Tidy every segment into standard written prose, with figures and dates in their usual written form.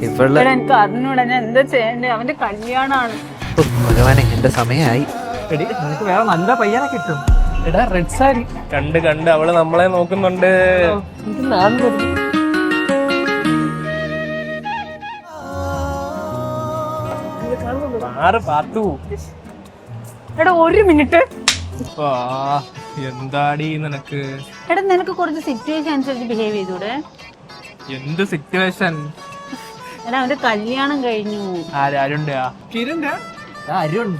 എനിക്ക് അറിഞ്ഞൂടാ ഞാൻ എന്താ ചെയ്യണ്ടേ, അവന്റെ കല്യാണാണ്. ഭഗവാനെ എന്റെ സമയമായി. നിനക്ക് വേറെ നല്ല പയ്യനെ കിട്ടും. എടാ റെഡ് സാരി കണ്ട് കണ്ട് അവള് നമ്മളെ നോക്കുന്നുണ്ട്. പാത്തു എടാ ഒരു മിനിറ്റ്. എന്താടി നിനക്ക്? എടാ നിനക്ക് കുറച്ച് സിറ്റുവേഷൻ അനുസരിച്ച് ബിഹേവ് ചെയ്തൂടെ? എന്ത് സിറ്റുവേഷൻ? എടാ അവന്റെ കല്യാണം കഴിഞ്ഞു. ആരുണ്ടാ? കിരണ്ടാ? അരുൺ.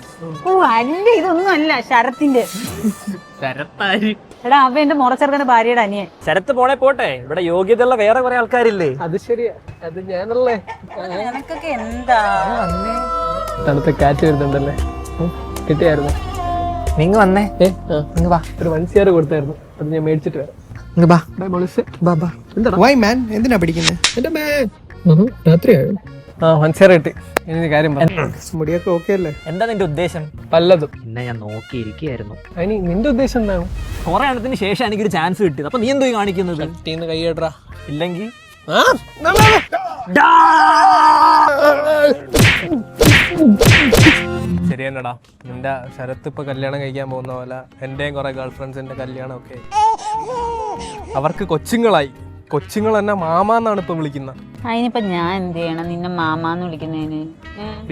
ഓ അല്ല, ഇതൊന്നും അല്ല, ശരത്തിന്റെ. ശരത്താരി? എടാ അവ എന്റെ മുറച്ചെറുക്കന്റെ ഭാര്യയുടെ അനിയൻ. ശരത്ത് പോണേ പോട്ടെ, ഇവിടെ യോഗ്യതയുള്ള വേറെ കുറെ ആൾക്കാരില്ലേ? അത് ശരിയാ, അത് ഞാനല്ലേ. നിനക്കൊക്കെ എന്താ? തണുത്ത കാറ്റ് വരുന്നുണ്ടല്ലേ, കിട്ടിയായിരുന്നു. നിങ്ങ വന്നേ, നിങ്ങ വാ. ഒരു 1 കൊടുത്തായിരുന്നു, അത് ഞാൻ മേടിച്ചിട്ട് വരാം. നിങ്ങ വാ. വൈ മാൻ എന്തിനാ പഠിക്കുന്നത്? എന്റെ രാത്രിയായോ? 1 കിട്ടി. ഇനി കാര്യം മുടിയൊക്കെ ഓക്കെ അല്ലേ? എന്താ നിന്റെ ഉദ്ദേശം? പലതും. പിന്നെ ഞാൻ നോക്കിയിരിക്കുകയായിരുന്നു. അതിന് നിന്റെ ഉദ്ദേശം എന്താണ്? കുറെ എണ്ണത്തിന് ശേഷം എനിക്കൊരു ചാൻസ് കിട്ടിയത്, അപ്പൊ നീ എന്തോ കാണിക്കുന്നത്? കൈയ്യടാ. ഇല്ലെങ്കിൽ ശരി തന്നെടാ, നിന്റെ ശരത്ത് ഇപ്പൊ കല്യാണം കഴിക്കാൻ പോകുന്ന പോലെ എന്റെയും കുറെ ഗേൾ ഫ്രണ്ട്സിന്റെ കല്യാണം ഒക്കെ അവർക്ക് കൊച്ചുങ്ങളായി. കൊച്ചുങ്ങൾ എന്നെ മാമാന്നാണ് ഇപ്പൊ വിളിക്കുന്നത്. അതിനിപ്പോ ഞാൻ എന്ത് ചെയ്യണം നിന്നെ മാമാന്ന് വിളിക്കുന്നതിന്?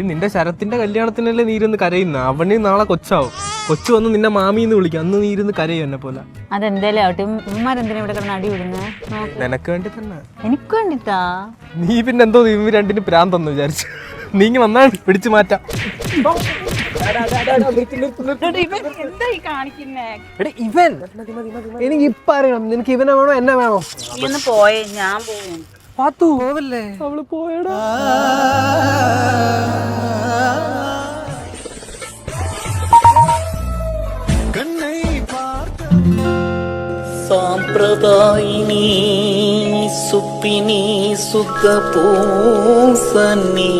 നിന്റെ ശരത്തിന്റെ കല്യാണത്തിനല്ലേ നീ ഇരുന്ന് കരയുന്ന? അവന് നാളെ കൊച്ചാവും. കൊച്ചു വന്ന് നിന്നെ മാമിന്ന് വിളിക്കും, അന്ന് നീ ഇരുന്ന് കരയും എന്നെ പോലെ. അതെന്തായാലും ആവട്ടെ, ഉമ്മാരെന്തിനാ ഇവിടെ കിടന്ന് അടി വിടുന്നത്? നിനക്ക് വേണ്ടി തന്നെ. എനിക്ക് വേണ്ടിട്ടാ? നീ പിന്നെ എന്തോ ഇവ രണ്ടിന് പ്രാന്തെന്ന് വിചാരിച്ചു. നീ ഇങ്ങ് വന്നാ പിടിച്ചു മാറ്റാം. ഇവൻ എനിക്ക് ഇപ്പൊ അറിയണം, നിനക്ക് ഇവനെ വേണോ എന്നെ വേണോ? പോയേ, ഞാൻ പോകും. പാത്തു പോവല്ലേ, അവള് പോയടാ. സാമ്പ്രദായിനി സുപ്പിനി സുഖ പൂസനി